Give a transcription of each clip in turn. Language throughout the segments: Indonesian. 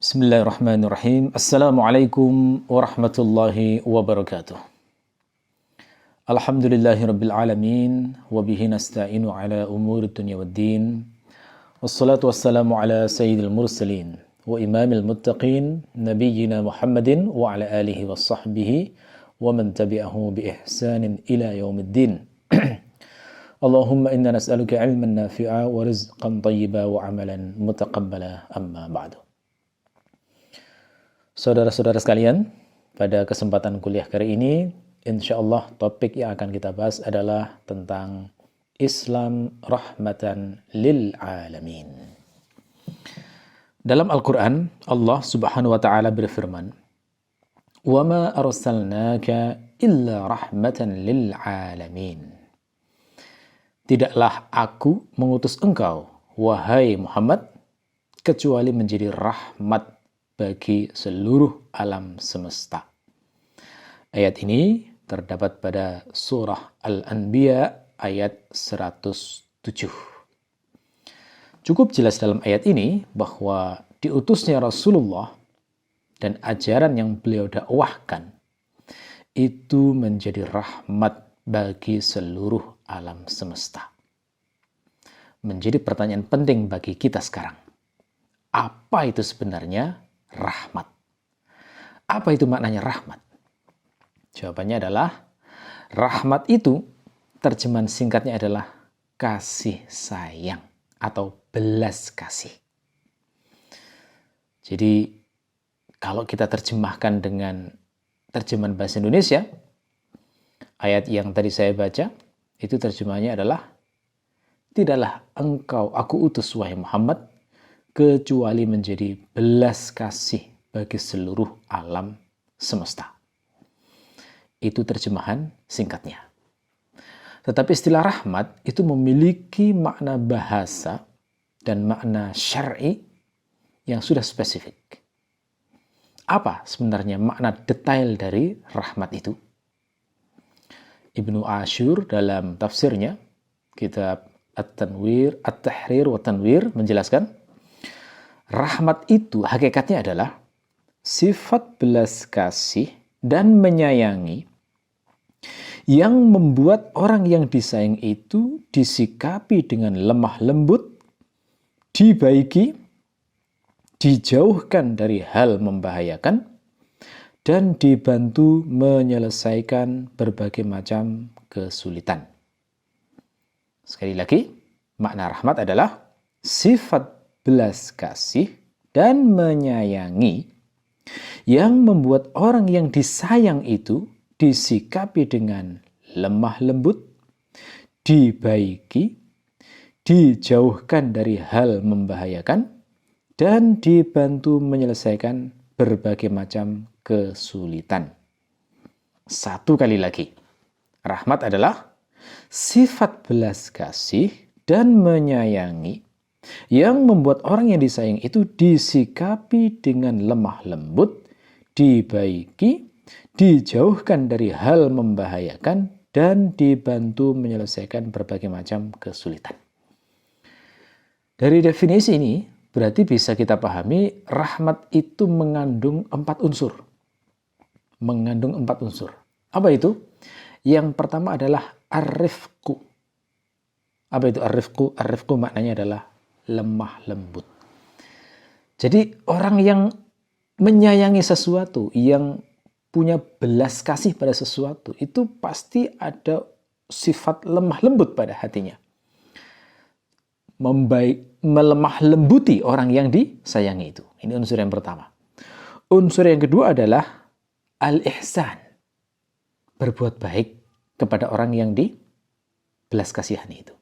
Bismillahirrahmanirrahim. Assalamualaikum warahmatullahi wabarakatuh. Alhamdulillahirabbil alamin wa bihi nasta'inu ala umurid dunya waddin. Wassalatu wassalamu ala sayyidil mursalin wa imamil muttaqin nabiyyina Muhammadin wa ala alihi wa sahbihi wa man tabi'ahu bi ihsanin ila yaumiddin. Allahumma inna nas'aluka ilman nafi'a wa rizqan thayyiba wa amalan mutaqabbala amma ba'du. Saudara-saudara sekalian, pada kesempatan kuliah kali ini, insya Allah topik yang akan kita bahas adalah tentang Islam rahmatan lil alamin. Dalam Al-Quran, Allah subhanahu wa ta'ala berfirman, وَمَا أَرْسَلْنَاكَ إِلَّا رَحْمَةً لِلْعَالَمِينَ. Tidaklah aku mengutus engkau, wahai Muhammad, kecuali menjadi rahmat bagi seluruh alam semesta. Ayat ini terdapat pada surah Al-Anbiya ayat 107. Cukup jelas dalam ayat ini bahwa diutusnya Rasulullah dan ajaran yang beliau dakwahkan itu menjadi rahmat bagi seluruh alam semesta. Menjadi pertanyaan penting bagi kita sekarang. Apa itu sebenarnya rahmat? Apa itu maknanya rahmat? Jawabannya adalah rahmat itu terjemahan singkatnya adalah kasih sayang atau belas kasih. Jadi kalau kita terjemahkan dengan terjemahan bahasa Indonesia, ayat yang tadi saya baca itu terjemahannya adalah tidaklah engkau aku utus wahai Muhammad kecuali menjadi belas kasih bagi seluruh alam semesta. Itu terjemahan singkatnya. Tetapi istilah rahmat itu memiliki makna bahasa dan makna syar'i yang sudah spesifik. Apa sebenarnya makna detail dari rahmat itu? Ibnu Ashur dalam tafsirnya, kitab At-Tahrir wa Tanwir menjelaskan, rahmat itu hakikatnya adalah sifat belas kasih dan menyayangi yang membuat orang yang disayang itu disikapi dengan lemah lembut, dibaiki, dijauhkan dari hal membahayakan, dan dibantu menyelesaikan berbagai macam kesulitan. Sekali lagi, makna rahmat adalah sifat belas kasih dan menyayangi yang membuat orang yang disayang itu disikapi dengan lemah lembut, dibaiki, dijauhkan dari hal membahayakan, dan dibantu menyelesaikan berbagai macam kesulitan. Satu kali lagi, rahmat adalah sifat belas kasih dan menyayangi yang membuat orang yang disayang itu disikapi dengan lemah lembut, dibaiki, dijauhkan dari hal membahayakan, dan dibantu menyelesaikan berbagai macam kesulitan. Dari definisi ini, berarti bisa kita pahami rahmat itu mengandung 4 unsur. Mengandung 4 unsur. Apa itu? Yang pertama adalah ar-rifqu. Apa itu ar-rifqu? Ar-rifqu maknanya adalah lemah lembut. Jadi orang yang menyayangi sesuatu, yang punya belas kasih pada sesuatu, itu pasti ada sifat lemah lembut pada hatinya. Melemah lembuti orang yang disayangi itu. Ini unsur yang pertama. Unsur yang kedua adalah al-ihsan. Berbuat baik kepada orang yang dibelas kasihani itu.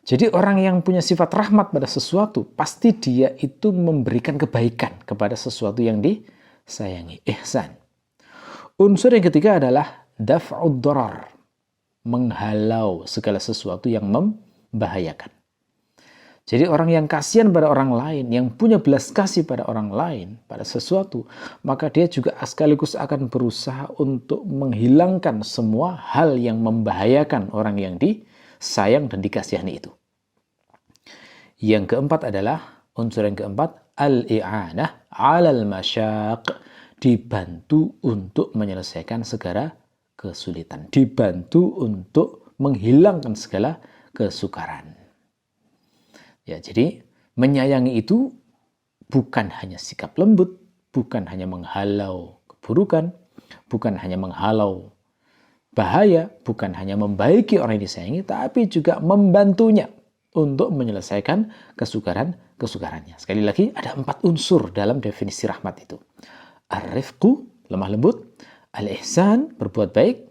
Jadi orang yang punya sifat rahmat pada sesuatu, pasti dia itu memberikan kebaikan kepada sesuatu yang disayangi. Ihsan. Unsur yang ketiga adalah daf'ud darar. Menghalau segala sesuatu yang membahayakan. Jadi orang yang kasihan pada orang lain, yang punya belas kasih pada orang lain, pada sesuatu, maka dia juga sekaligus akan berusaha untuk menghilangkan semua hal yang membahayakan orang yang disayang dan dikasihani itu. Yang keempat adalah, unsur yang keempat, al-i'anah 'alal masyaq, dibantu untuk menyelesaikan segala kesulitan, dibantu untuk menghilangkan segala kesukaran. Ya, jadi menyayangi itu bukan hanya sikap lembut, bukan hanya menghalau keburukan, bukan hanya menghalau bahaya, bukan hanya membaiki orang yang disayangi, tapi juga membantunya untuk menyelesaikan kesukarannya. Sekali lagi, ada 4 unsur dalam definisi rahmat itu. Ar-rifqu, lemah lembut. Al-ihsan, berbuat baik.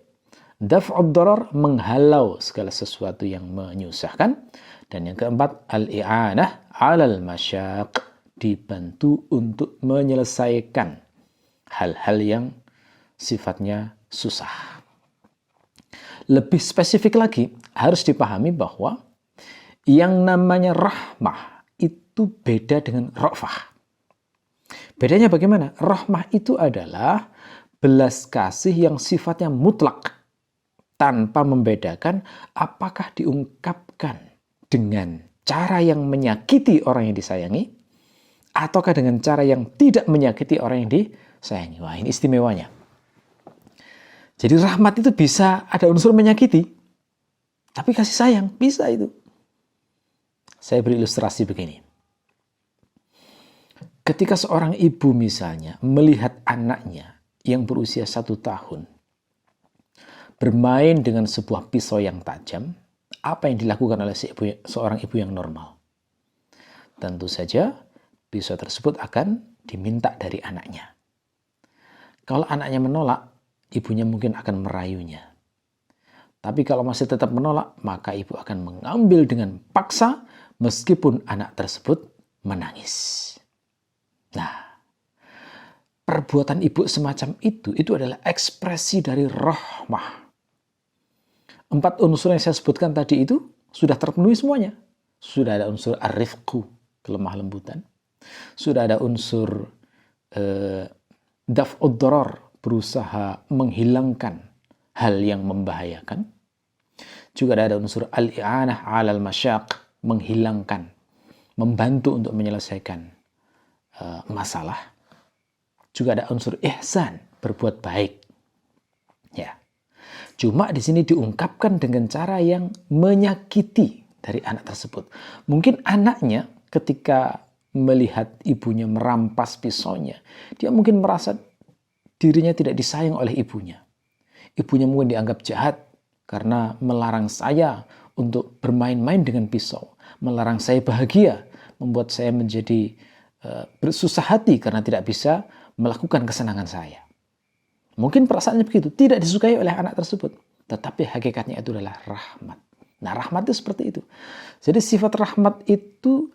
Daf'ud darar, menghalau segala sesuatu yang menyusahkan. Dan yang keempat, al-i'anah 'alal masyaq, dibantu untuk menyelesaikan hal-hal yang sifatnya susah. Lebih spesifik lagi, harus dipahami bahwa yang namanya rahmah itu beda dengan ra'fah. Bedanya bagaimana? Rahmah itu adalah belas kasih yang sifatnya mutlak, tanpa membedakan apakah diungkapkan dengan cara yang menyakiti orang yang disayangi, ataukah dengan cara yang tidak menyakiti orang yang disayangi. Wah, ini istimewanya. Jadi rahmat itu bisa ada unsur menyakiti, tapi kasih sayang, bisa itu. Saya beri ilustrasi begini. Ketika seorang ibu misalnya melihat anaknya yang berusia 1 tahun bermain dengan sebuah pisau yang tajam, apa yang dilakukan oleh seorang ibu yang normal? Tentu saja pisau tersebut akan diminta dari anaknya. Kalau anaknya menolak, ibunya mungkin akan merayunya. Tapi kalau masih tetap menolak, maka ibu akan mengambil dengan paksa meskipun anak tersebut menangis. Nah, perbuatan ibu semacam itu adalah ekspresi dari rahmah. 4 unsur yang saya sebutkan tadi itu sudah terpenuhi semuanya. Sudah ada unsur ar-rifqu, kelemah lembutan. Sudah ada unsur daf'ud darar, berusaha menghilangkan hal yang membahayakan. Juga ada unsur al-i'anah 'alal masyaq, menghilangkan, membantu untuk menyelesaikan masalah. Juga ada unsur ihsan, berbuat baik. Ya. Cuma di sini diungkapkan dengan cara yang menyakiti dari anak tersebut. Mungkin anaknya ketika melihat ibunya merampas pisaunya, dia mungkin merasa dirinya tidak disayang oleh ibunya. Ibunya mungkin dianggap jahat karena melarang saya untuk bermain-main dengan pisau, melarang saya bahagia, membuat saya menjadi bersusah hati karena tidak bisa melakukan kesenangan saya. Mungkin perasaannya begitu, tidak disukai oleh anak tersebut. Tetapi hakikatnya itu adalah rahmat. Nah, rahmat itu seperti itu. Jadi sifat rahmat itu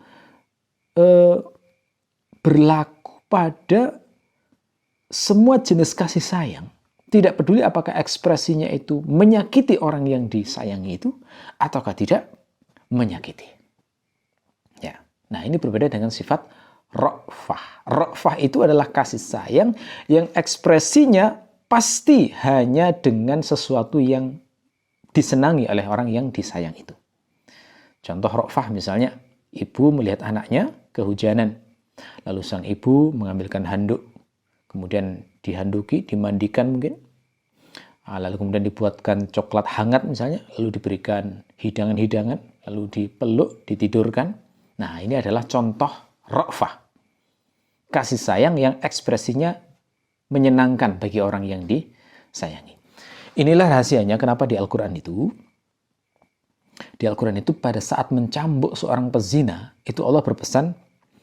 berlaku pada semua jenis kasih sayang. Tidak peduli apakah ekspresinya itu menyakiti orang yang disayangi itu, ataukah tidak menyakiti. Ya. Nah, ini berbeda dengan sifat ra'fah. Ra'fah itu adalah kasih sayang yang ekspresinya pasti hanya dengan sesuatu yang disenangi oleh orang yang disayang itu. Contoh ra'fah misalnya, ibu melihat anaknya kehujanan. Lalu sang ibu mengambilkan handuk, kemudian dihanduki, dimandikan mungkin. Lalu kemudian dibuatkan coklat hangat misalnya, lalu diberikan hidangan-hidangan, lalu dipeluk, ditidurkan. Nah, ini adalah contoh ra'fah. Kasih sayang yang ekspresinya menyenangkan bagi orang yang disayangi. Inilah rahasianya kenapa di Al-Quran itu pada saat mencambuk seorang pezina, itu Allah berpesan,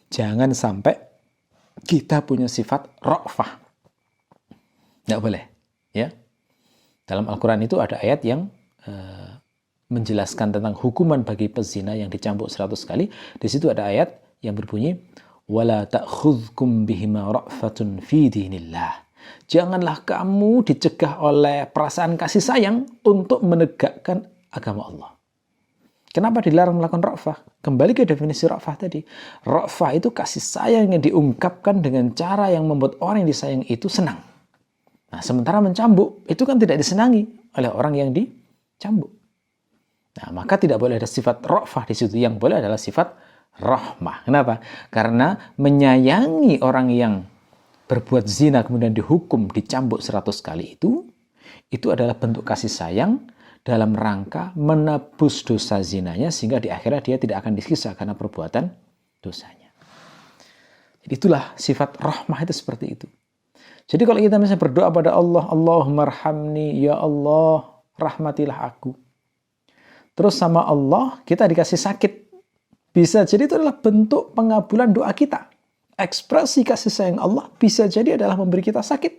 jangan sampai kita punya sifat ra'fah. Nggak boleh. Ya. Dalam Al-Quran itu ada ayat yang menjelaskan tentang hukuman bagi pezina yang dicambuk 100 kali. Di situ ada ayat yang berbunyi, وَلَا تَأْخُذْكُمْ بِهِمَا رَأْفَةٌ فِي دِينِ اللَّهِ. Janganlah kamu dicegah oleh perasaan kasih sayang untuk menegakkan agama Allah. Kenapa dilarang melakukan ra'fah? Kembali ke definisi ra'fah tadi. Ra'fah itu kasih sayang yang diungkapkan dengan cara yang membuat orang yang disayang itu senang. Nah, sementara mencambuk itu kan tidak disenangi oleh orang yang dicambuk. Nah, maka tidak boleh ada sifat ra'fah di situ. Yang boleh adalah sifat rahmah. Kenapa? Karena menyayangi orang yang berbuat zina kemudian dihukum dicambuk 100 kali itu adalah bentuk kasih sayang dalam rangka menebus dosa zinanya sehingga di akhirat dia tidak akan disiksa karena perbuatan dosanya. Jadi itulah sifat rahmah itu seperti itu. Jadi kalau kita misalnya berdoa pada Allah, Allahumma arhamni, ya Allah, rahmatilah aku. Terus sama Allah kita dikasih sakit. Bisa jadi itu adalah bentuk pengabulan doa kita. Ekspresi kasih sayang Allah bisa jadi adalah memberi kita sakit.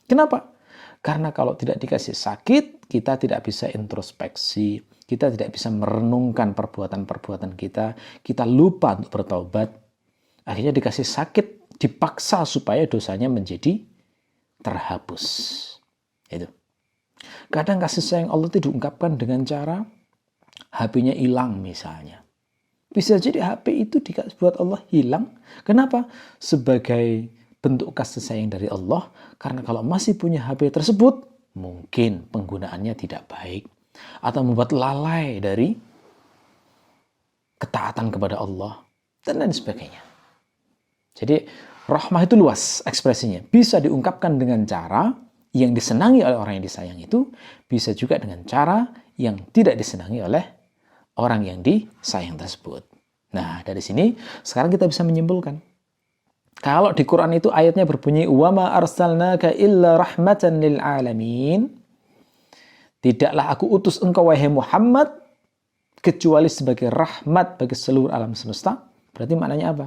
Kenapa? Karena kalau tidak dikasih sakit, kita tidak bisa introspeksi, kita tidak bisa merenungkan perbuatan-perbuatan kita lupa untuk bertaubat. Akhirnya dikasih sakit, dipaksa supaya dosanya menjadi terhapus. Itu. Kadang kasih sayang Allah itu diungkapkan dengan cara HP-nya hilang misalnya. Bisa jadi HP itu dibuat Allah hilang. Kenapa? Sebagai bentuk kasih sayang dari Allah. Karena kalau masih punya HP tersebut, mungkin penggunaannya tidak baik. Atau membuat lalai dari ketaatan kepada Allah. Dan lain sebagainya. Jadi rahmah itu luas ekspresinya. Bisa diungkapkan dengan cara yang disenangi oleh orang yang disayang itu. Bisa juga dengan cara yang tidak disenangi oleh orang yang disayang tersebut. Nah, dari sini sekarang kita bisa menyimpulkan. Kalau di Quran itu ayatnya berbunyi wa ma arsalnaka illa rahmatan lil alamin. Tidaklah aku utus engkau wahai Muhammad kecuali sebagai rahmat bagi seluruh alam semesta. Berarti maknanya apa?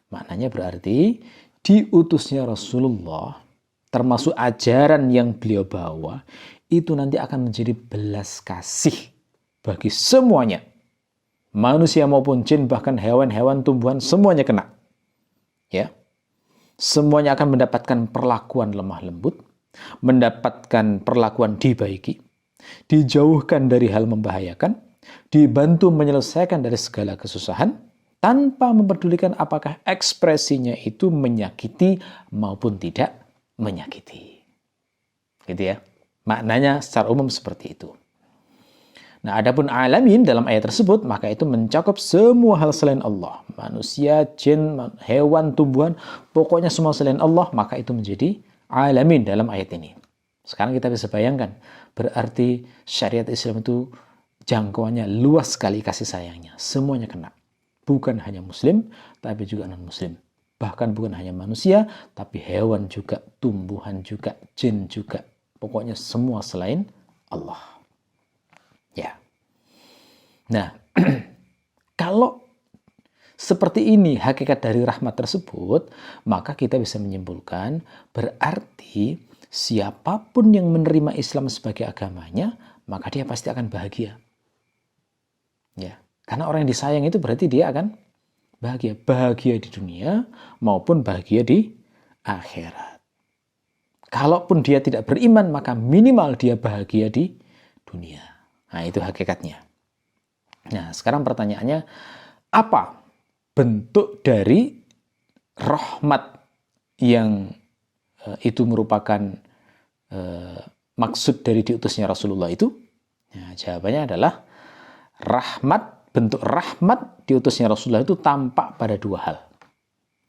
Maknanya berarti diutusnya Rasulullah termasuk ajaran yang beliau bawa itu nanti akan menjadi belas kasih bagi semuanya. Manusia maupun jin, bahkan hewan-hewan, tumbuhan, semuanya kena. Ya. Semuanya akan mendapatkan perlakuan lemah lembut, mendapatkan perlakuan dibaiki, dijauhkan dari hal membahayakan, dibantu menyelesaikan dari segala kesusahan, tanpa mempedulikan apakah ekspresinya itu menyakiti maupun tidak menyakiti. Gitu ya. Maknanya secara umum seperti itu. Nah, adapun alamin dalam ayat tersebut, maka itu mencakup semua hal selain Allah. Manusia, jin, hewan, tumbuhan, pokoknya semua selain Allah, maka itu menjadi alamin dalam ayat ini. Sekarang kita bisa bayangkan, berarti syariat Islam itu jangkauannya luas sekali kasih sayangnya. Semuanya kena. Bukan hanya muslim, tapi juga non-muslim. Bahkan bukan hanya manusia, tapi hewan juga, tumbuhan juga, jin juga. Pokoknya semua selain Allah. Ya. Nah, kalau seperti ini hakikat dari rahmat tersebut, maka kita bisa menyimpulkan berarti siapapun yang menerima Islam sebagai agamanya, maka dia pasti akan bahagia. Ya. Karena orang yang disayang itu berarti dia akan bahagia. Bahagia di dunia maupun bahagia di akhirat. Kalaupun dia tidak beriman, maka minimal dia bahagia di dunia. Nah, itu hakikatnya. Nah, sekarang pertanyaannya, apa bentuk dari rahmat yang itu merupakan maksud dari diutusnya Rasulullah itu? Nah, jawabannya adalah rahmat. Bentuk rahmat diutusnya Rasulullah itu tampak pada dua hal.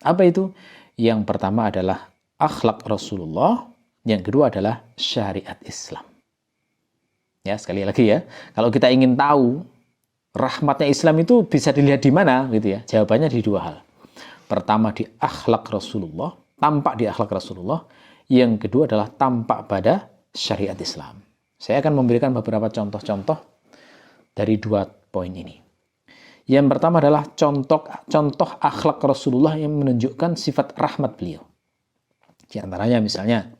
Apa itu? Yang pertama adalah akhlak Rasulullah, yang kedua adalah syariat Islam. Ya, sekali lagi ya, kalau kita ingin tahu rahmatnya Islam itu bisa dilihat di mana gitu ya. Jawabannya di dua hal. Pertama di akhlak Rasulullah, tampak di akhlak Rasulullah. Yang kedua adalah tampak pada syariat Islam. Saya akan memberikan beberapa contoh-contoh dari dua poin ini. Yang pertama adalah contoh akhlak Rasulullah yang menunjukkan sifat rahmat beliau. Di antaranya misalnya,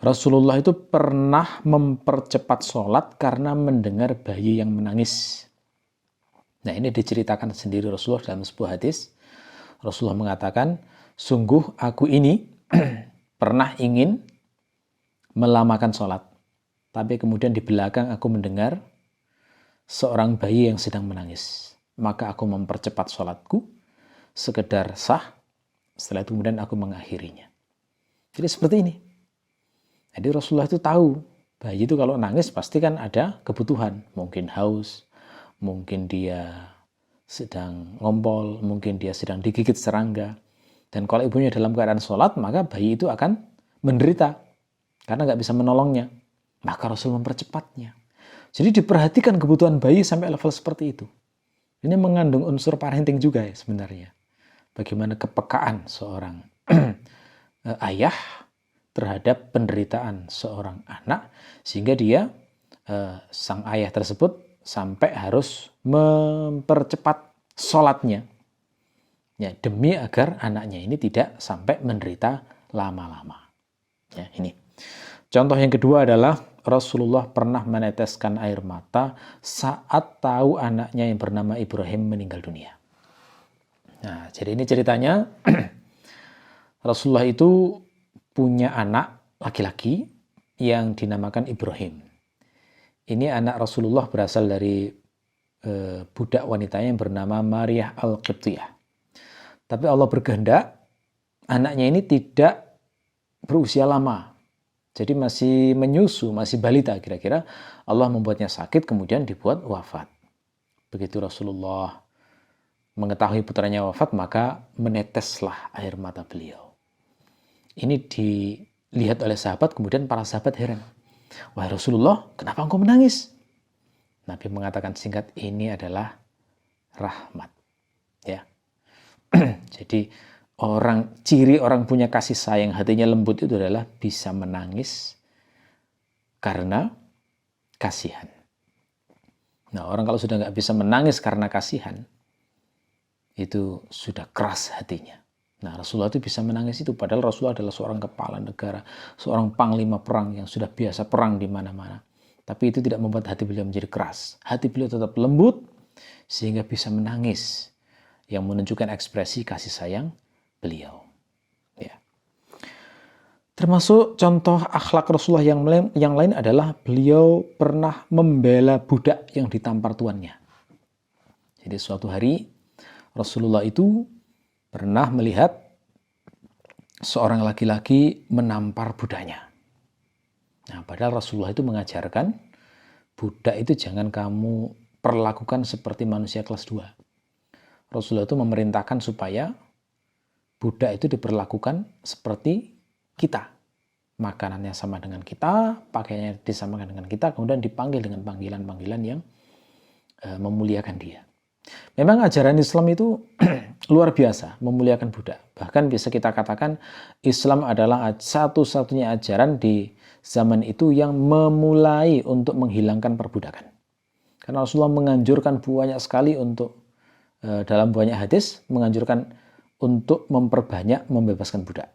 Rasulullah itu pernah mempercepat sholat karena mendengar bayi yang menangis. Nah, ini diceritakan sendiri Rasulullah dalam sebuah hadis. Rasulullah mengatakan, sungguh aku ini pernah ingin melamakan sholat. Tapi kemudian di belakang aku mendengar seorang bayi yang sedang menangis. Maka aku mempercepat sholatku, sekedar sah, setelah itu kemudian aku mengakhirinya. Jadi seperti ini. Jadi Rasulullah itu tahu, bayi itu kalau nangis pasti kan ada kebutuhan. Mungkin haus, mungkin dia sedang ngompol, mungkin dia sedang digigit serangga. Dan kalau ibunya dalam keadaan sholat, maka bayi itu akan menderita karena nggak bisa menolongnya. Maka Rasul mempercepatnya. Jadi diperhatikan kebutuhan bayi sampai level seperti itu. Ini mengandung unsur parenting juga ya sebenarnya. Bagaimana kepekaan seorang ayah terhadap penderitaan seorang anak, sehingga dia, sang ayah tersebut, sampai harus mempercepat sholatnya. Ya, demi agar anaknya ini tidak sampai menderita lama-lama. Ya, ini. Contoh yang kedua adalah Rasulullah pernah meneteskan air mata saat tahu anaknya yang bernama Ibrahim meninggal dunia. Nah, jadi ini ceritanya Rasulullah itu punya anak laki-laki yang dinamakan Ibrahim. Ini anak Rasulullah berasal dari budak wanita yang bernama Maryah Al-Qibtiyah. Tapi Allah berkehendak anaknya ini tidak berusia lama. Jadi masih menyusu, masih balita kira-kira. Allah membuatnya sakit, kemudian dibuat wafat. Begitu Rasulullah mengetahui putranya wafat, maka meneteslah air mata beliau. Ini dilihat oleh sahabat, kemudian para sahabat heran. Wahai Rasulullah, kenapa engkau menangis? Nabi mengatakan singkat, ini adalah rahmat. Ya. Jadi ciri orang punya kasih sayang, hatinya lembut itu adalah bisa menangis karena kasihan. Nah, orang kalau sudah nggak bisa menangis karena kasihan, itu sudah keras hatinya. Nah, Rasulullah itu bisa menangis itu, padahal Rasulullah adalah seorang kepala negara, seorang panglima perang yang sudah biasa perang di mana-mana. Tapi itu tidak membuat hati beliau menjadi keras. Hati beliau tetap lembut, sehingga bisa menangis, yang menunjukkan ekspresi kasih sayang beliau. Ya. Termasuk contoh akhlak Rasulullah yang lain adalah beliau pernah membela budak yang ditampar tuannya. Jadi suatu hari Rasulullah itu pernah melihat seorang laki-laki menampar budaknya. Nah, padahal Rasulullah itu mengajarkan budak itu jangan kamu perlakukan seperti manusia kelas 2. Rasulullah itu memerintahkan supaya budak itu diperlakukan seperti kita. Makanannya sama dengan kita, pakaiannya disamakan dengan kita, kemudian dipanggil dengan panggilan-panggilan yang memuliakan dia. Memang ajaran Islam itu luar biasa, memuliakan budak. Bahkan bisa kita katakan Islam adalah satu-satunya ajaran di zaman itu yang memulai untuk menghilangkan perbudakan. Karena Rasulullah menganjurkan banyak sekali untuk, dalam banyak hadis, menganjurkan untuk memperbanyak membebaskan budak.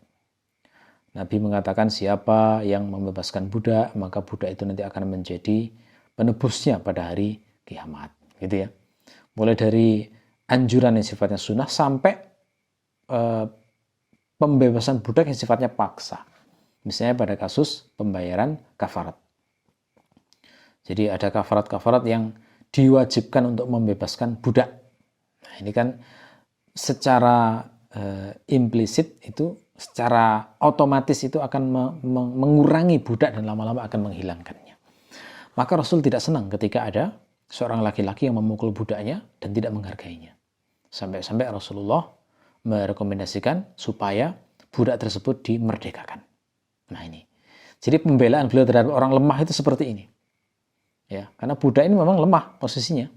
Nabi mengatakan siapa yang membebaskan budak, maka budak itu nanti akan menjadi penebusnya pada hari kiamat. Gitu ya. Mulai dari anjuran yang sifatnya sunnah sampai pembebasan budak yang sifatnya paksa. Misalnya pada kasus pembayaran kafarat. Jadi ada kafarat-kafarat yang diwajibkan untuk membebaskan budak. Nah, ini kan secara implisit itu, secara otomatis itu akan mengurangi budak dan lama-lama akan menghilangkannya. Maka Rasul tidak senang ketika ada seorang laki-laki yang memukul budaknya dan tidak menghargainya. Sampai-sampai Rasulullah merekomendasikan supaya budak tersebut dimerdekakan. Nah ini. Jadi pembelaan beliau terhadap orang lemah itu seperti ini. Ya, karena budak ini memang lemah posisinya.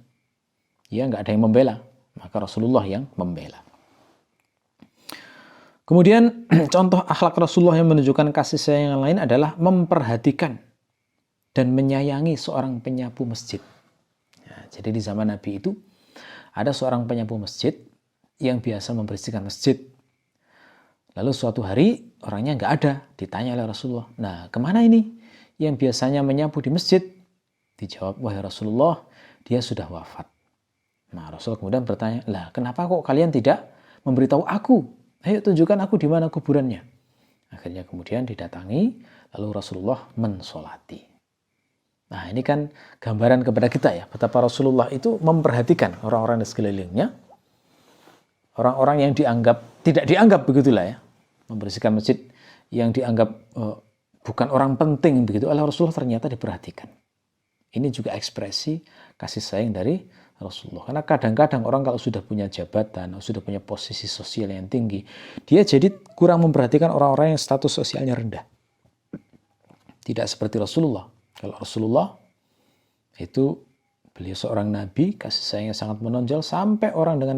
Ya, nggak ada yang membela. Maka Rasulullah yang membela. Kemudian contoh akhlak Rasulullah yang menunjukkan kasih sayang yang lain adalah memperhatikan dan menyayangi seorang penyapu masjid. Jadi di zaman Nabi itu ada seorang penyapu masjid yang biasa membersihkan masjid. Lalu suatu hari orangnya nggak ada, ditanya oleh Rasulullah. Nah, kemana ini yang biasanya menyapu di masjid? Dijawab, wahai Rasulullah, dia sudah wafat. Nah, Rasul kemudian bertanya, lah kenapa kok kalian tidak memberitahu aku? Ayo tunjukkan aku di mana kuburannya. Akhirnya kemudian didatangi, lalu Rasulullah mensolati. Nah, ini kan gambaran kepada kita ya, betapa Rasulullah itu memperhatikan orang-orang di sekelilingnya, orang-orang yang tidak dianggap begitulah ya, membersihkan masjid yang dianggap bukan orang penting begitu, oleh Rasulullah ternyata diperhatikan. Ini juga ekspresi kasih sayang dari Rasulullah. Karena kadang-kadang orang kalau sudah punya jabatan, sudah punya posisi sosial yang tinggi, dia jadi kurang memperhatikan orang-orang yang status sosialnya rendah. Tidak seperti Rasulullah. Kalau Rasulullah itu beliau seorang nabi, kasih sayangnya sangat menonjol, sampai orang dengan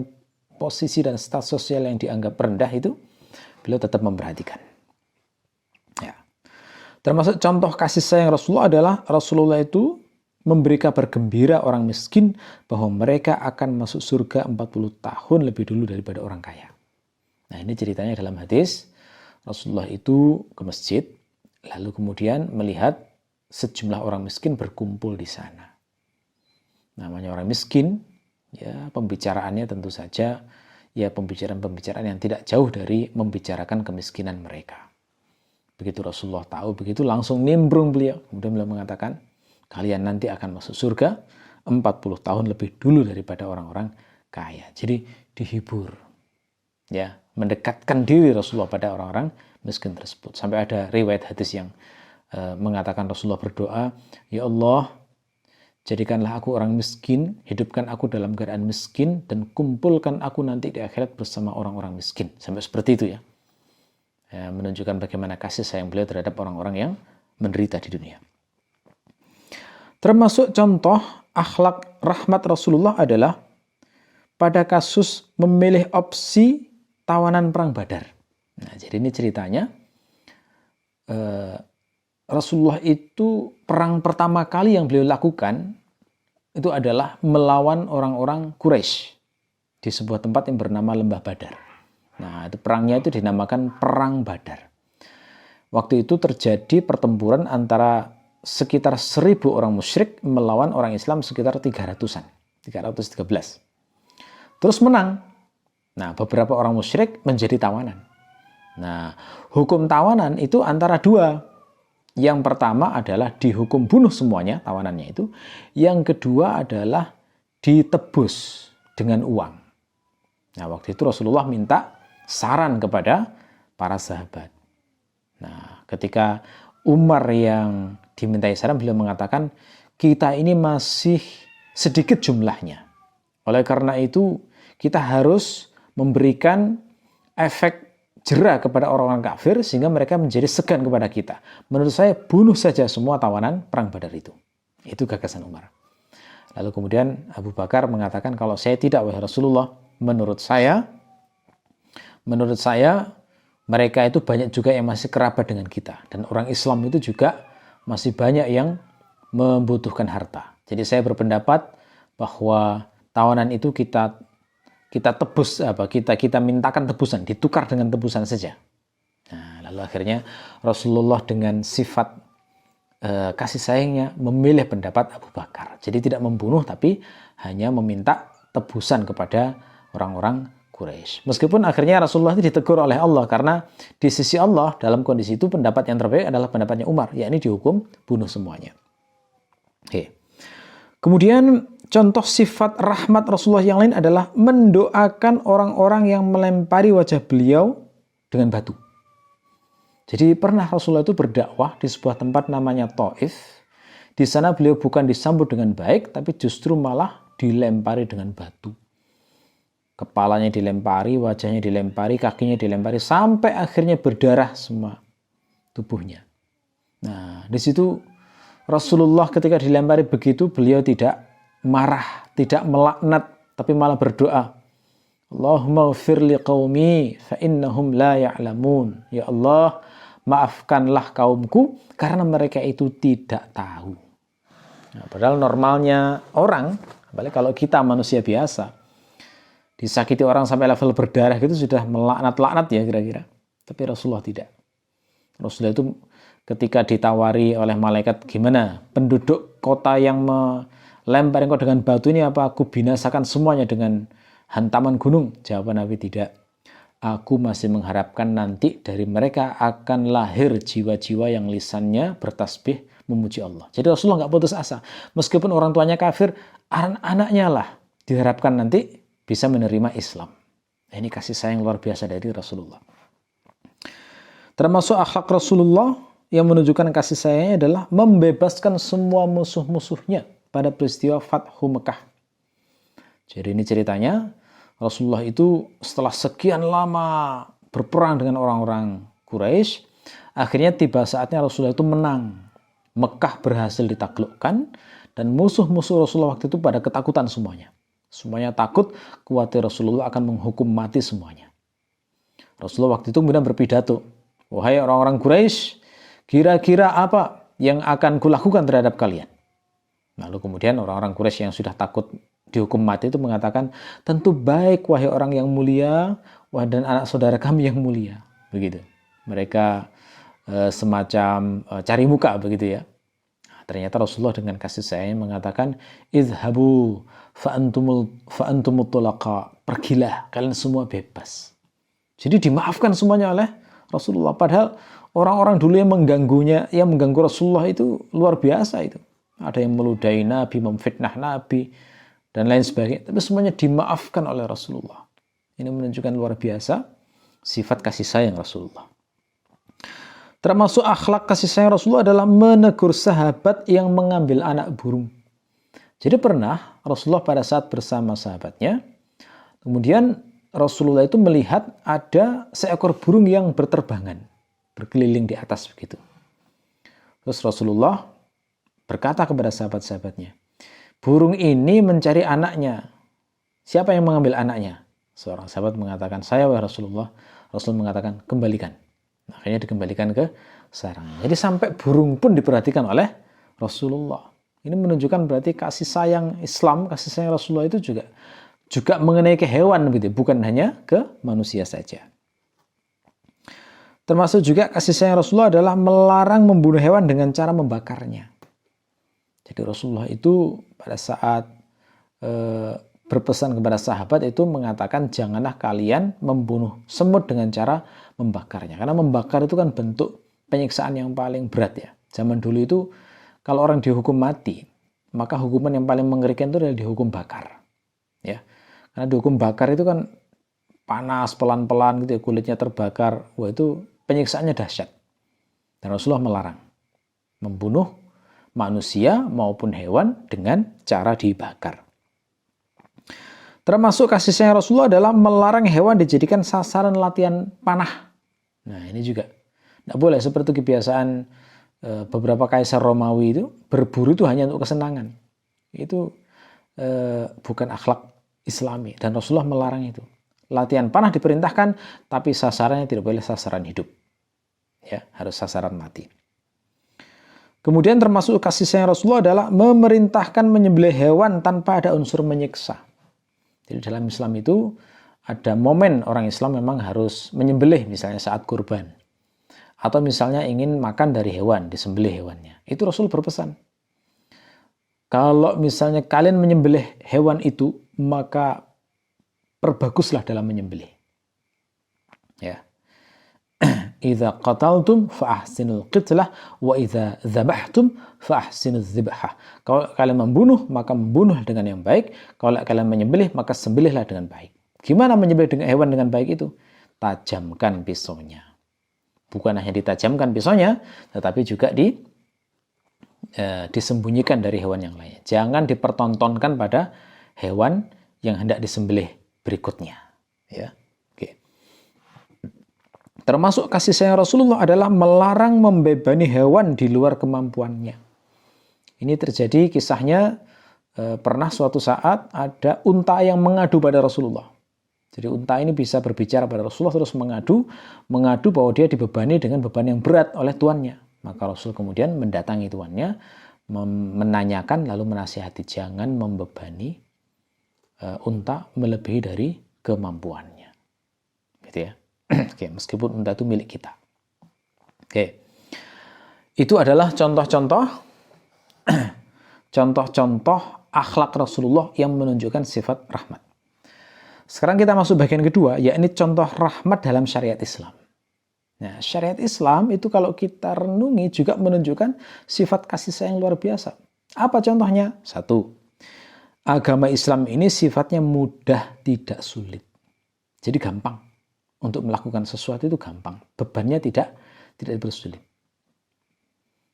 posisi dan status sosial yang dianggap rendah itu beliau tetap memperhatikan. Ya. Termasuk contoh kasih sayang Rasulullah adalah Rasulullah itu memberi kabar gembira orang miskin bahwa mereka akan masuk surga 40 tahun lebih dulu daripada orang kaya. Nah, ini ceritanya dalam hadis. Rasulullah itu ke masjid, lalu kemudian melihat sejumlah orang miskin berkumpul di sana. Namanya orang miskin, ya pembicaraannya tentu saja ya pembicaraan-pembicaraan yang tidak jauh dari membicarakan kemiskinan mereka. Begitu Rasulullah tahu, begitu langsung nimbrung beliau. Kemudian beliau mengatakan, kalian nanti akan masuk surga 40 tahun lebih dulu daripada orang-orang kaya. Jadi dihibur. Ya, mendekatkan diri Rasulullah pada orang-orang miskin tersebut. Sampai ada riwayat hadis yang mengatakan Rasulullah berdoa, ya Allah, jadikanlah aku orang miskin, hidupkan aku dalam keadaan miskin, dan kumpulkan aku nanti di akhirat bersama orang-orang miskin. Sampai seperti itu ya. Menunjukkan bagaimana kasih sayang beliau terhadap orang-orang yang menderita di dunia. Termasuk contoh akhlak rahmat Rasulullah adalah pada kasus memilih opsi tawanan perang Badar. Nah, jadi ini ceritanya Rasulullah itu perang pertama kali yang beliau lakukan itu adalah melawan orang-orang Quraisy di sebuah tempat yang bernama Lembah Badar. Nah, itu perangnya itu dinamakan Perang Badar. Waktu itu terjadi pertempuran antara sekitar 1.000 orang musyrik melawan orang Islam sekitar 300-an, 313. Terus menang. Nah, beberapa orang musyrik menjadi tawanan. Nah, hukum tawanan itu antara dua. Yang pertama adalah dihukum bunuh semuanya, tawanannya itu. Yang kedua adalah ditebus dengan uang. Nah, waktu itu Rasulullah minta saran kepada para sahabat. Nah, ketika Umar yang dimintai saran, beliau mengatakan, kita ini masih sedikit jumlahnya. Oleh karena itu, kita harus memberikan efek jera kepada orang-orang kafir sehingga mereka menjadi segan kepada kita. Menurut saya, bunuh saja semua tawanan perang Badar itu. Itu gagasan Umar. Lalu kemudian Abu Bakar mengatakan, kalau saya tidak, wahai Rasulullah, menurut saya mereka itu banyak juga yang masih kerabat dengan kita. Dan orang Islam itu juga masih banyak yang membutuhkan harta. Jadi saya berpendapat bahwa tawanan itu kita tebus, kita mintakan tebusan, ditukar dengan tebusan saja. Nah, lalu akhirnya Rasulullah dengan sifat kasih sayangnya memilih pendapat Abu Bakar. Jadi tidak membunuh, tapi hanya meminta tebusan kepada orang-orang Quraisy. Meskipun akhirnya Rasulullah itu ditegur oleh Allah, karena di sisi Allah dalam kondisi itu pendapat yang terbaik adalah pendapatnya Umar, yakni dihukum bunuh semuanya. Oke. Kemudian contoh sifat rahmat Rasulullah yang lain adalah mendoakan orang-orang yang melempari wajah beliau dengan batu. Jadi pernah Rasulullah itu berdakwah di sebuah tempat namanya Taif. Di sana beliau bukan disambut dengan baik, tapi justru malah dilempari dengan batu. Kepalanya dilempari, wajahnya dilempari, kakinya dilempari, sampai akhirnya berdarah semua tubuhnya. Nah, di situ Rasulullah ketika dilempari begitu, beliau tidak marah, tidak melaknat, tapi malah berdoa. Allahumma ghfir li qaumi fa innahum la ya'lamun. Ya Allah, maafkanlah kaumku karena mereka itu tidak tahu. Nah, padahal normalnya orang, apalagi kalau kita manusia biasa, disakiti orang sampai level berdarah gitu sudah melaknat-laknat ya kira-kira. Tapi Rasulullah tidak. Rasulullah itu ketika ditawari oleh malaikat, gimana penduduk kota yang melempar engkau dengan batu ini, apa aku binasakan semuanya dengan hantaman gunung? Jawaban Nabi, tidak. Aku masih mengharapkan nanti dari mereka akan lahir jiwa-jiwa yang lisannya bertasbih memuji Allah. Jadi Rasulullah nggak putus asa. Meskipun orang tuanya kafir, anak-anaknya lah diharapkan nanti bisa menerima Islam. Ini kasih sayang luar biasa dari Rasulullah. Termasuk akhlak Rasulullah yang menunjukkan kasih sayangnya adalah membebaskan semua musuh-musuhnya pada peristiwa Fathu Mekah. Jadi ini ceritanya, Rasulullah itu setelah sekian lama berperang dengan orang-orang Quraisy, akhirnya tiba saatnya Rasulullah itu menang. Mekah berhasil ditaklukkan dan musuh-musuh Rasulullah waktu itu pada ketakutan semuanya. Semuanya takut, khawatir Rasulullah akan menghukum mati semuanya. Rasulullah waktu itu kemudian berpidato, "Wahai orang-orang Quraisy, kira-kira apa yang akan kulakukan terhadap kalian?" Lalu kemudian orang-orang Quraisy yang sudah takut dihukum mati itu mengatakan, "Tentu baik wahai orang yang mulia, wah dan anak saudara kami yang mulia." Begitu. Mereka semacam cari muka begitu ya. Ternyata Rasulullah dengan kasih sayang mengatakan, "Idhabu fa'antumut tulaqa." Pergilah, kalian semua bebas. Jadi dimaafkan semuanya oleh Rasulullah. Padahal orang-orang dulu yang mengganggu Rasulullah itu luar biasa itu. Ada yang meludahi Nabi, memfitnah Nabi, dan lain sebagainya. Tapi semuanya dimaafkan oleh Rasulullah. Ini menunjukkan luar biasa sifat kasih sayang Rasulullah. Termasuk akhlak kasih sayang Rasulullah adalah menegur sahabat yang mengambil anak burung. Jadi pernah Rasulullah pada saat bersama sahabatnya, kemudian Rasulullah itu melihat ada seekor burung yang berterbangan, berkeliling di atas begitu. Terus Rasulullah berkata kepada sahabat-sahabatnya, "Burung ini mencari anaknya. Siapa yang mengambil anaknya?" Seorang sahabat mengatakan, "Saya wahai Rasulullah." Rasul mengatakan, "Kembalikan." Akhirnya dikembalikan ke sarangnya. Jadi sampai burung pun diperhatikan oleh Rasulullah. Ini menunjukkan berarti kasih sayang Islam, kasih sayang Rasulullah itu juga mengenai ke hewan, gitu, bukan hanya ke manusia saja. Termasuk juga kasih sayang Rasulullah adalah melarang membunuh hewan dengan cara membakarnya. Jadi Rasulullah itu pada saat berpesan kepada sahabat itu mengatakan, janganlah kalian membunuh semut dengan cara membakarnya. Karena membakar itu kan bentuk penyiksaan yang paling berat ya. Zaman dulu itu kalau orang dihukum mati, maka hukuman yang paling mengerikan itu adalah dihukum bakar. Ya. Karena dihukum bakar itu kan panas pelan-pelan gitu ya, kulitnya terbakar. Wah, itu penyiksaannya dahsyat. Dan Rasulullah melarang membunuh manusia maupun hewan dengan cara dibakar. Termasuk kasih sayang Rasulullah adalah melarang hewan dijadikan sasaran latihan panah. Nah, ini juga tidak boleh seperti kebiasaan beberapa kaisar Romawi itu berburu itu hanya untuk kesenangan. Itu bukan akhlak Islami dan Rasulullah melarang itu. Latihan panah diperintahkan, tapi sasarannya tidak boleh sasaran hidup. Ya, harus sasaran mati. Kemudian termasuk kasih sayang Rasulullah adalah memerintahkan menyembelih hewan tanpa ada unsur menyiksa. Jadi dalam Islam itu ada momen orang Islam memang harus menyembelih, misalnya saat kurban. Atau misalnya ingin makan dari hewan, disembelih hewannya. Itu Rasul berpesan, kalau misalnya kalian menyembelih hewan itu, maka perbaguslah dalam menyembelih. Ya. Idza qataltum fa ahsinul qitlah wa idza dzabhtum fa ahsinuz dzibhah. Kalau kalian membunuh, maka membunuh dengan yang baik. Kalau kalian menyembelih, maka sembelihlah dengan baik. Gimana menyembelih dengan hewan dengan baik itu? Tajamkan pisaunya. Bukan hanya ditajamkan pisaunya, tetapi juga disembunyikan dari hewan yang lainnya. Jangan dipertontonkan pada hewan yang hendak disembelih berikutnya. Ya. Termasuk kasih sayang Rasulullah adalah melarang membebani hewan di luar kemampuannya. Ini terjadi kisahnya pernah suatu saat ada unta yang mengadu pada Rasulullah. Jadi unta ini bisa berbicara pada Rasulullah terus mengadu bahwa dia dibebani dengan beban yang berat oleh tuannya. Maka Rasul kemudian mendatangi tuannya, menanyakan lalu menasihati jangan membebani unta melebihi dari kemampuannya. Gitu ya. Oke, meskipun unta itu milik kita. Oke. Itu adalah contoh-contoh akhlak Rasulullah yang menunjukkan sifat rahmat. Sekarang kita masuk bagian kedua, yakni contoh rahmat dalam syariat Islam. Nah, syariat Islam itu kalau kita renungi juga menunjukkan sifat kasih sayang luar biasa. Apa contohnya? 1. Agama Islam ini sifatnya mudah, tidak sulit. Jadi gampang. Untuk melakukan sesuatu itu gampang. Bebannya tidak bersulit.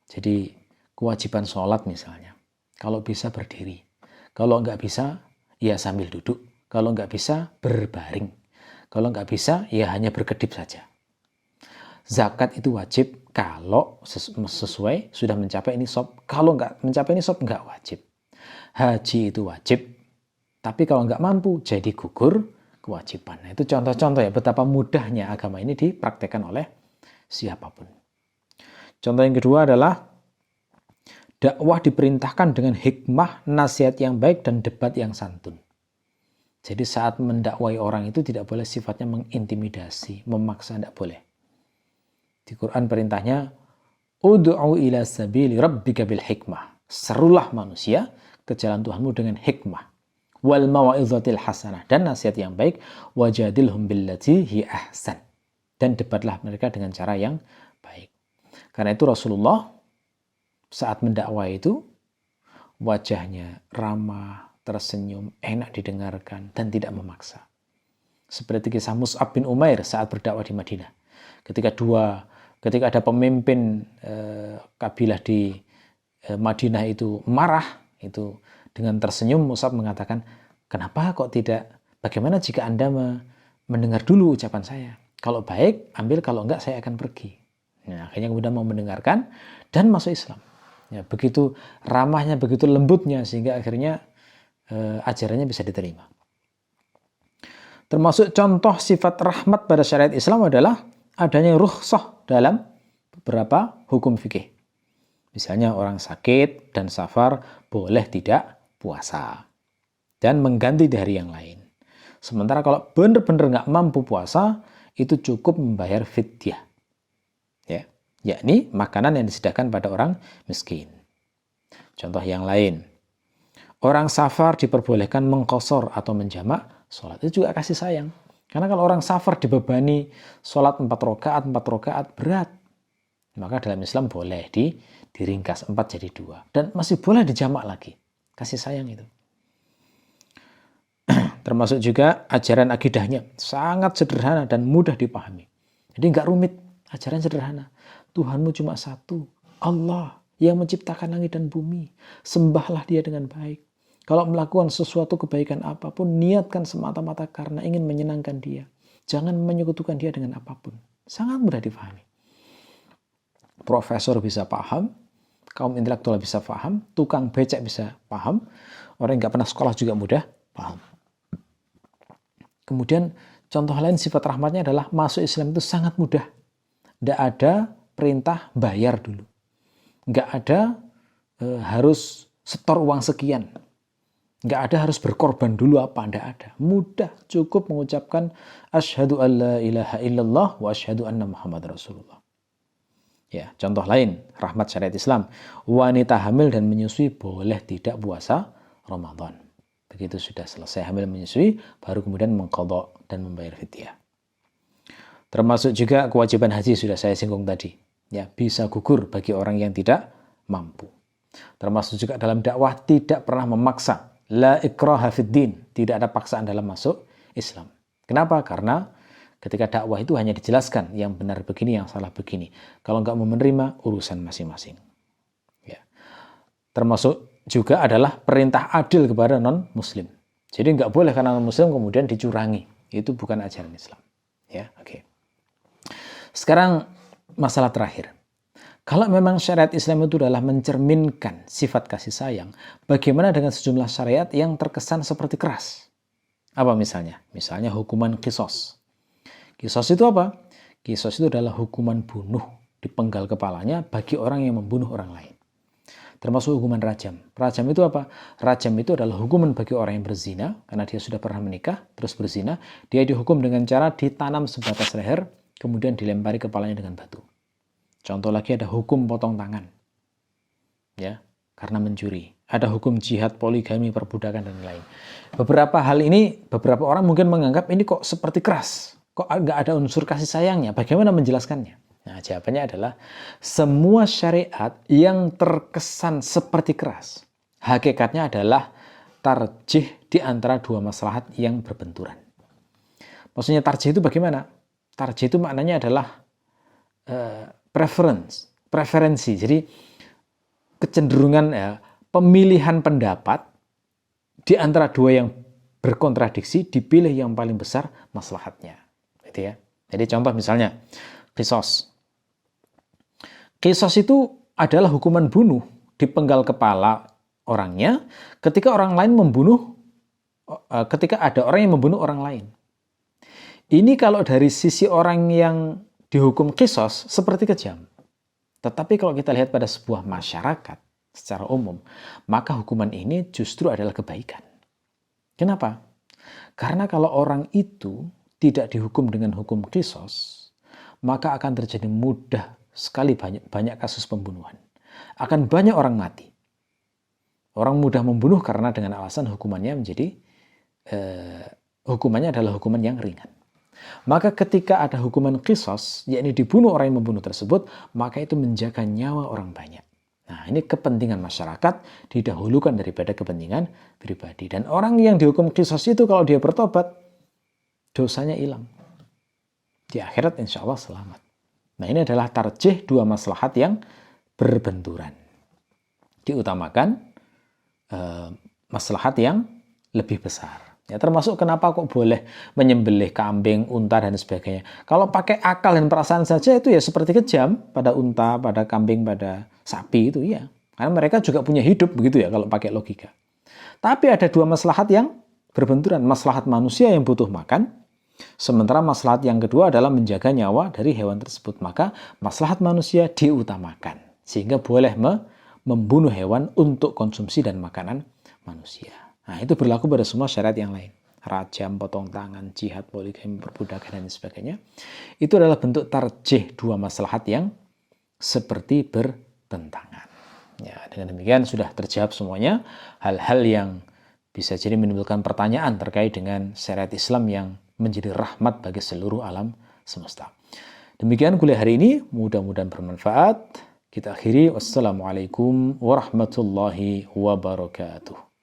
Jadi kewajiban sholat misalnya. Kalau bisa berdiri. Kalau nggak bisa, ya sambil duduk. Kalau nggak bisa, berbaring. Kalau nggak bisa, ya hanya berkedip saja. Zakat itu wajib kalau sesuai sudah mencapai nisab. Kalau nggak mencapai nisab, nggak wajib. Haji itu wajib, tapi kalau nggak mampu, jadi gugur kewajiban. Nah, itu contoh-contoh ya betapa mudahnya agama ini dipraktekkan oleh siapapun. Contoh yang kedua adalah dakwah diperintahkan dengan hikmah, nasihat yang baik, dan debat yang santun. Jadi saat mendakwai orang itu tidak boleh sifatnya mengintimidasi, memaksa, tidak boleh. Di Quran perintahnya, Ud'u ila sabili rabbika bil hikmah. Serulah manusia ke jalan Tuhanmu dengan hikmah. Wal mawa'idhatil hasanah. Dan nasihat yang baik. Wajadilhum billati hi ahsan. Dan debatlah mereka dengan cara yang baik. Karena itu Rasulullah saat mendakwah itu wajahnya ramah, tersenyum, enak didengarkan, dan tidak memaksa. Seperti kisah Mus'ab bin Umair saat berdakwah di Madinah. Ketika ada pemimpin kabilah di Madinah itu marah, itu dengan tersenyum Mus'ab mengatakan, kenapa kok tidak, bagaimana jika Anda mendengar dulu ucapan saya? Kalau baik, ambil, kalau enggak saya akan pergi. Nah, akhirnya kemudian mau mendengarkan dan masuk Islam. Ya, begitu ramahnya, begitu lembutnya, sehingga akhirnya ajarannya bisa diterima. Termasuk contoh sifat rahmat pada syariat Islam adalah adanya rukhsah dalam beberapa hukum fikih. Misalnya orang sakit dan safar boleh tidak puasa dan mengganti di hari yang lain. Sementara kalau benar-benar nggak mampu puasa, itu cukup membayar fidyah. Ya, yakni makanan yang disediakan pada orang miskin. Contoh yang lain, orang safar diperbolehkan mengqashar atau menjamak sholat. Itu juga kasih sayang. Karena kalau orang safar dibebani sholat 4 rakaat berat. Maka dalam Islam boleh diringkas 4 jadi 2. Dan masih boleh dijamak lagi. Kasih sayang itu. Termasuk juga ajaran akidahnya. Sangat sederhana dan mudah dipahami. Jadi nggak rumit. Ajaran sederhana. Tuhanmu cuma satu. Allah yang menciptakan langit dan bumi. Sembahlah dia dengan baik. Kalau melakukan sesuatu kebaikan apapun, niatkan semata-mata karena ingin menyenangkan dia. Jangan menyekutukan dia dengan apapun. Sangat mudah dipahami. Profesor bisa paham, kaum intelektual bisa paham, tukang becak bisa paham, orang yang nggak pernah sekolah juga mudah paham. Kemudian contoh lain sifat rahmatnya adalah masuk Islam itu sangat mudah. Tidak ada perintah bayar dulu. Nggak ada harus setor uang sekian. Nggak ada harus berkorban dulu apa, nggak ada. Mudah, cukup mengucapkan asyhadu an la ilaha illallah wa asyhadu anna Muhammad Rasulullah. Ya, contoh lain, rahmat syariat Islam. Wanita hamil dan menyusui boleh tidak puasa Ramadan. Begitu sudah selesai hamil menyusui, baru kemudian mengqadha dan membayar fidyah. Termasuk juga kewajiban haji sudah saya singgung tadi. Ya, bisa gugur bagi orang yang tidak mampu. Termasuk juga dalam dakwah tidak pernah memaksa. La ikraha fid din, tidak ada paksaan dalam masuk Islam. Kenapa? Karena ketika dakwah itu hanya dijelaskan yang benar begini, yang salah begini. Kalau nggak mau menerima, urusan masing-masing. Ya. Termasuk juga adalah perintah adil kepada non-muslim. Jadi nggak boleh karena non-muslim kemudian dicurangi. Itu bukan ajaran Islam. Ya, oke. Sekarang masalah terakhir. Kalau memang syariat Islam itu adalah mencerminkan sifat kasih sayang, bagaimana dengan sejumlah syariat yang terkesan seperti keras? Apa misalnya? Misalnya hukuman qisas. Qisas itu apa? Qisas itu adalah hukuman bunuh dipenggal kepalanya bagi orang yang membunuh orang lain. Termasuk hukuman rajam. Rajam itu apa? Rajam itu adalah hukuman bagi orang yang berzina, karena dia sudah pernah menikah, terus berzina. Dia dihukum dengan cara ditanam sebatas leher, kemudian dilempari kepalanya dengan batu. Contoh lagi ada hukum potong tangan. Ya, karena mencuri. Ada hukum jihad, poligami, perbudakan, dan lain. Beberapa hal ini, beberapa orang mungkin menganggap ini kok seperti keras. Kok nggak ada unsur kasih sayangnya? Bagaimana menjelaskannya? Nah, jawabannya adalah semua syariat yang terkesan seperti keras, hakikatnya adalah tarjih di antara dua maslahat yang berbenturan. Maksudnya tarjih itu bagaimana? Tarjih itu maknanya adalah preferensi. Jadi kecenderungan ya, pemilihan pendapat di antara dua yang berkontradiksi, dipilih yang paling besar maslahatnya. Gitu ya. Jadi contoh misalnya, qisas. Qisas itu adalah hukuman bunuh, dipenggal kepala orangnya ketika ada orang yang membunuh orang lain. Ini kalau dari sisi orang yang dihukum qisas seperti kejam. Tetapi kalau kita lihat pada sebuah masyarakat secara umum, maka hukuman ini justru adalah kebaikan. Kenapa? Karena kalau orang itu tidak dihukum dengan hukum qisas, maka akan terjadi mudah sekali banyak kasus pembunuhan. Akan banyak orang mati. Orang mudah membunuh karena dengan alasan hukumannya adalah hukuman yang ringan. Maka ketika ada hukuman qisas, yakni dibunuh orang yang membunuh tersebut, maka itu menjaga nyawa orang banyak. Nah, ini kepentingan masyarakat didahulukan daripada kepentingan pribadi. Dan orang yang dihukum qisas itu kalau dia bertobat, dosanya hilang. Di akhirat insya Allah selamat. Nah, ini adalah tarjih dua maslahat yang berbenturan. Diutamakan maslahat yang lebih besar. Ya, termasuk kenapa kok boleh menyembelih kambing, unta, dan sebagainya. Kalau pakai akal dan perasaan saja itu ya seperti kejam pada unta, pada kambing, pada sapi itu ya. Karena mereka juga punya hidup begitu ya kalau pakai logika. Tapi ada dua maslahat yang berbenturan. Maslahat manusia yang butuh makan, sementara maslahat yang kedua adalah menjaga nyawa dari hewan tersebut. Maka maslahat manusia diutamakan. Sehingga boleh membunuh hewan untuk konsumsi dan makanan manusia. Nah, itu berlaku pada semua syariat yang lain. Rajam, potong tangan, jihad, poligami, perbudakan, dan sebagainya. Itu adalah bentuk tarjih dua maslahat yang seperti bertentangan. Ya, dengan demikian sudah terjawab semuanya hal-hal yang bisa jadi menimbulkan pertanyaan terkait dengan syariat Islam yang menjadi rahmat bagi seluruh alam semesta. Demikian kuliah hari ini, mudah-mudahan bermanfaat. Kita akhiri. Wassalamualaikum warahmatullahi wabarakatuh.